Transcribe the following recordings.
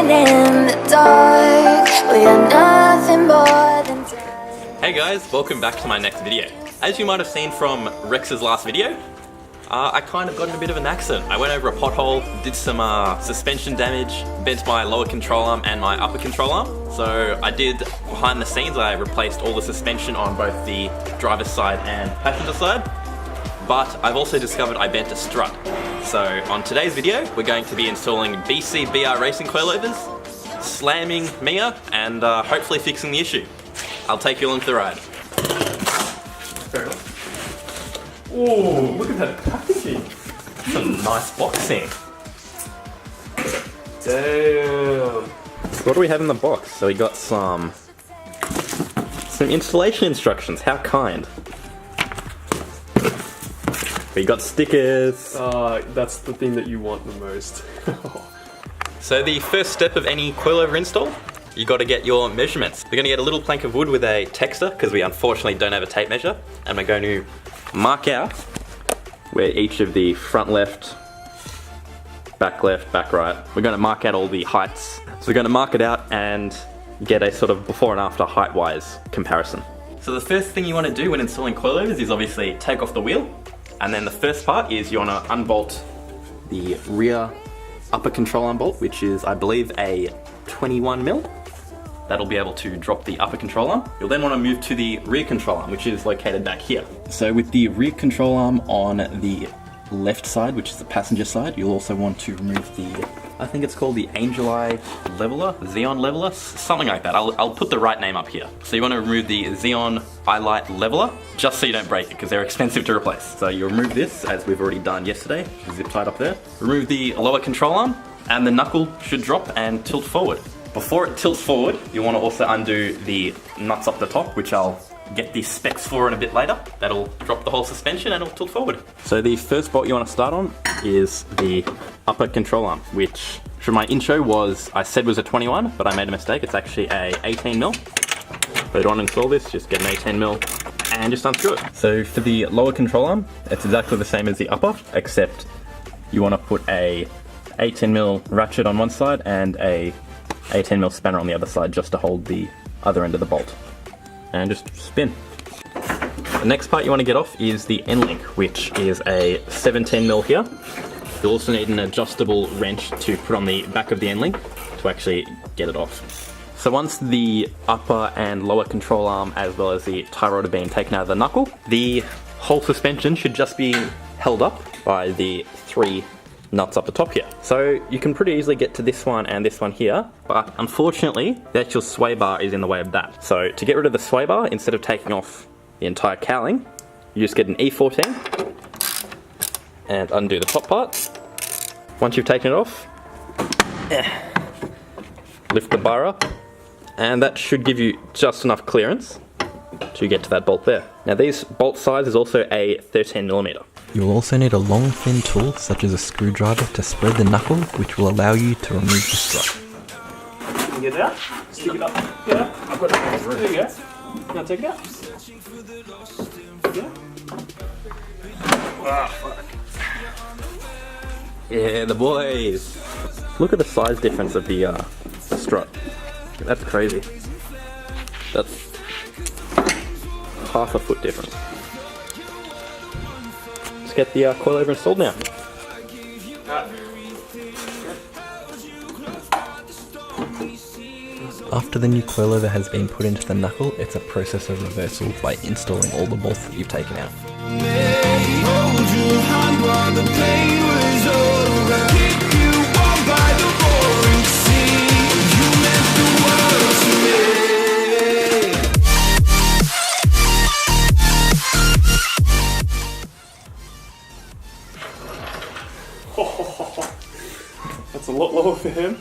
Dancing in the dark, we are nothing more than time. Hey guys, welcome back to my next video. As you might have seen from Rex's last video, I kind of got in a bit of an accident. I went over a pothole, did some suspension damage, bent my lower control arm and my upper control arm. So I did, behind the scenes, I replaced all the suspension on both the driver's side and passenger side. But I've also discovered I bent a strut. So on today's video, we're going to be installing BC BR Racing Coilovers, slamming Mia, and hopefully fixing the issue. I'll take you along for the ride. Fair enough. Oh, look at that packaging. Some nice boxing. Damn. So what do we have in the box? So we got some installation instructions. How kind. We got stickers. That's the thing that you want the most. So the first step of any coilover install, you got to get your measurements. We're going to get a little plank of wood with a texter because we unfortunately don't have a tape measure, and we're going to mark out where each of the front left, back right, we're going to mark out all the heights. So we're going to mark it out and get a sort of before and after height wise comparison. So the first thing you want to do when installing coilovers is obviously take off the wheel, and then the first part is you want to unbolt the rear upper control arm bolt, which is I believe a 21mm. That'll be able to drop the upper control arm. You'll then want to move to the rear control arm, which is located back here. So with the rear control arm on the left side, which is the passenger side, you'll also want to remove the, I think it's called the Angel Eye Leveler, Xeon Leveler, something like that. I'll put the right name up here. So you want to remove the Xeon Eye Light Leveler, just so you don't break it, because they're expensive to replace. So you remove this, as we've already done yesterday, zip tied up there. Remove the lower control arm, and the knuckle should drop and tilt forward. Before it tilts forward, you want to also undo the nuts up the top, which I'll get the specs for in a bit later. That'll drop the whole suspension and it'll tilt forward. So the first bolt you want to start on is the upper control arm, which from my intro I said was a 21, but I made a mistake. It's actually a 18mm. So you don't want to install this, just get an 18mm and just unscrew it. So for the lower control arm, it's exactly the same as the upper, except you want to put a 18mm ratchet on one side and a 18mm spanner on the other side, just to hold the other end of the bolt. And just spin. The next part you want to get off is the end link, which is a 17mm here. You'll also need an adjustable wrench to put on the back of the end link to actually get it off. So once the upper and lower control arm, as well as the tie rod, have been taken out of the knuckle, the whole suspension should just be held up by the 3 nuts up the top here. So you can pretty easily get to this one and this one here, but unfortunately the actual sway bar is in the way of that. So to get rid of the sway bar, instead of taking off the entire cowling, you just get an E14 and undo the top part. Once you've taken it off, lift the bar up, and that should give you just enough clearance to get to that bolt there. Now this bolt size is also a 13mm. You will also need a long thin tool such as a screwdriver to spread the knuckle, which will allow you to remove the strut. You can get it out, stick it up. Yeah, I've got it. There you go. Now take it out. Yeah. Ah, fuck. Yeah, the boys. Look at the size difference of the strut. That's crazy. That's half a foot difference. Let's get the coilover installed now. After the new coilover has been put into the knuckle, it's a process of reversal by installing all the bolts that you've taken out. That's a lot lower for him.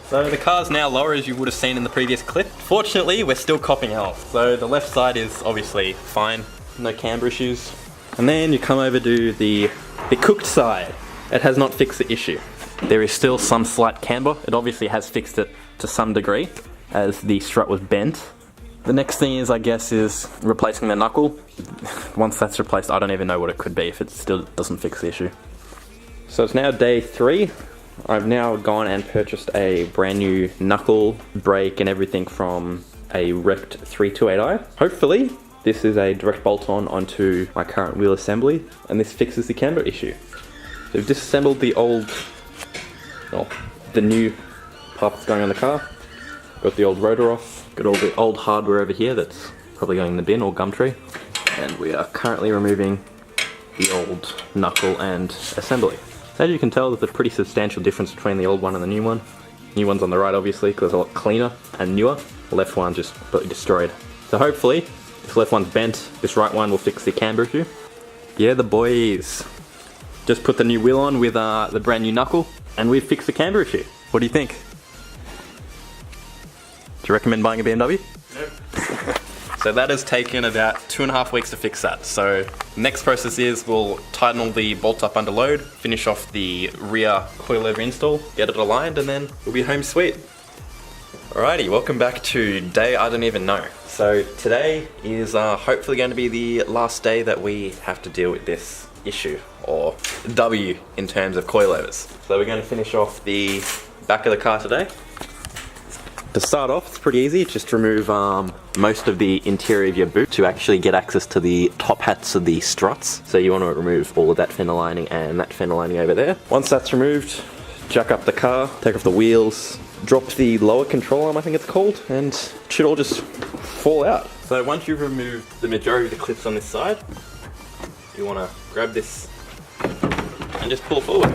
So the car's now lower, as you would have seen in the previous clip. Fortunately, we're still copping health. So the left side is obviously fine, no camber issues. And then you come over to the cooked side. It has not fixed the issue. There is still some slight camber. It obviously has fixed it to some degree, as the strut was bent. The next thing is, I guess, is replacing the knuckle. Once that's replaced, I don't even know what it could be if it still doesn't fix the issue. So it's now day 3. I've now gone and purchased a brand new knuckle, brake and everything from a wrecked 328i. Hopefully this is a direct bolt-on onto my current wheel assembly and this fixes the camber issue. So we've disassembled the new part that's going on the car. Got the old rotor off. Got all the old hardware over here that's probably going in the bin or Gumtree. And we are currently removing the old knuckle and assembly. As you can tell, there's a pretty substantial difference between the old one and the new one. New one's on the right, obviously, because it's a lot cleaner and newer. The left one just completely destroyed. So hopefully, this left one's bent, this right one will fix the camber issue. Yeah, the boys. Just put the new wheel on with the brand new knuckle, and we've fixed the camber issue. What do you think? Do you recommend buying a BMW? Nope. So that has taken about 2.5 weeks to fix that. So next process is we'll tighten all the bolts up under load, finish off the rear coilover install, get it aligned, and then we'll be home sweet. Alrighty, welcome back to day I don't even know. So today is hopefully going to be the last day that we have to deal with this issue, or W in terms of coilovers. So we're going to finish off the back of the car today. To start off, it's pretty easy. Just remove most of the interior of your boot to actually get access to the top hats of the struts. So you want to remove all of that fender lining and that fender lining over there. Once that's removed, jack up the car, take off the wheels, drop the lower control arm, I think it's called, and it should all just fall out. So once you've removed the majority of the clips on this side, you want to grab this and just pull forward.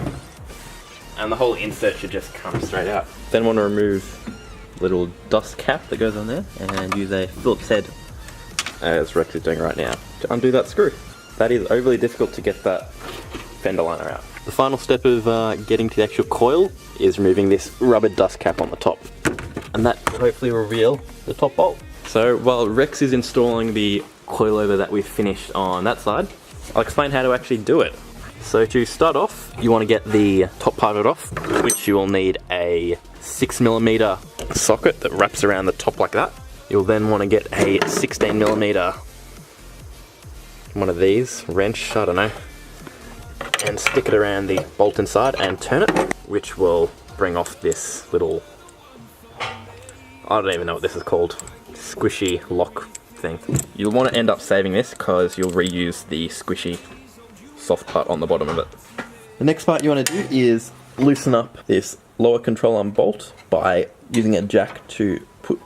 And the whole insert should just come straight out. Then want to remove little dust cap that goes on there and use a Phillips head, as Rex is doing right now, to undo that screw. That is overly difficult to get that fender liner out. The final step of getting to the actual coil is removing this rubber dust cap on the top, and that hopefully will reveal the top bolt. So while Rex is installing the coilover that we've finished on that side, I'll explain how to actually do it. So to start off, you want to get the top part of it off, which you will need a 6mm socket that wraps around the top like that. You'll then want to get a 16mm, one of these, wrench, I don't know, and stick it around the bolt inside and turn it, which will bring off this little, I don't even know what this is called, squishy lock thing. You'll want to end up saving this because you'll reuse the squishy soft part on the bottom of it. The next part you want to do is loosen up this lower control arm bolt by using a jack to put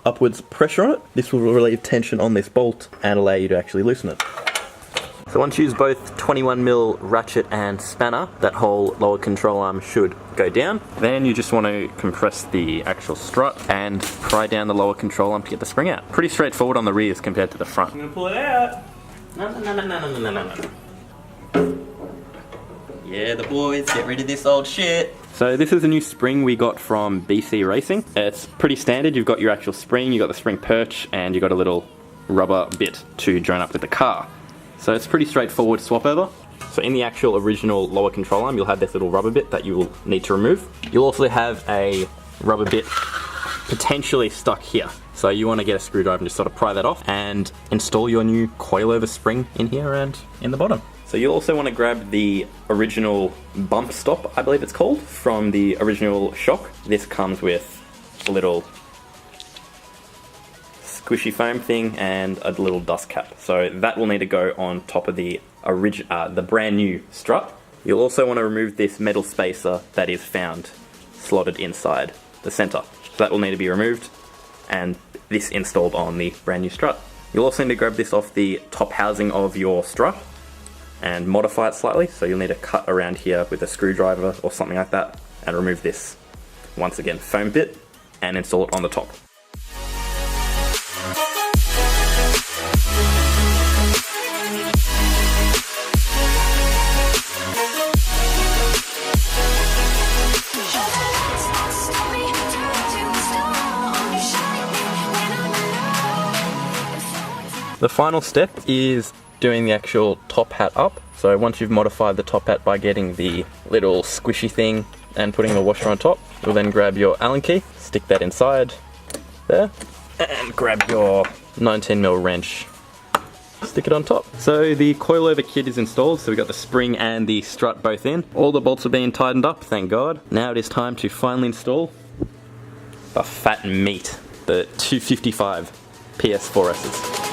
upwards pressure on it. This will relieve tension on this bolt and allow you to actually loosen it. So once you use both 21mm ratchet and spanner, that whole lower control arm should go down. Then you just want to compress the actual strut and pry down the lower control arm to get the spring out. Pretty straightforward on the rears compared to the front. I'm gonna pull it out. No. Yeah, the boys, get rid of this old shit. So this is a new spring we got from BC Racing. It's pretty standard. You've got your actual spring, you've got the spring perch, and you've got a little rubber bit to join up with the car. So it's pretty straightforward swap over. So in the actual original lower control arm, you'll have this little rubber bit that you will need to remove. You'll also have a rubber bit potentially stuck here. So you want to get a screwdriver and just sort of pry that off and install your new coilover spring in here and in the bottom. So you'll also want to grab the original bump stop, I believe it's called, from the original shock. This comes with a little squishy foam thing and a little dust cap. So that will need to go on top of the brand new strut. You'll also want to remove this metal spacer that is found slotted inside the center. So that will need to be removed and this installed on the brand new strut. You'll also need to grab this off the top housing of your strut and modify it slightly. So you'll need to cut around here with a screwdriver or something like that and remove this, once again, foam bit and install it on the top. The final step is doing the actual top hat up. So once you've modified the top hat by getting the little squishy thing and putting the washer on top, you'll then grab your Allen key, stick that inside there, and grab your 19mm wrench. stick it on top. So the coilover kit is installed, so we got the spring and the strut both in. All the bolts are being tightened up, thank God. Now it is time to finally install the fat meat, the 255 PS4Ss.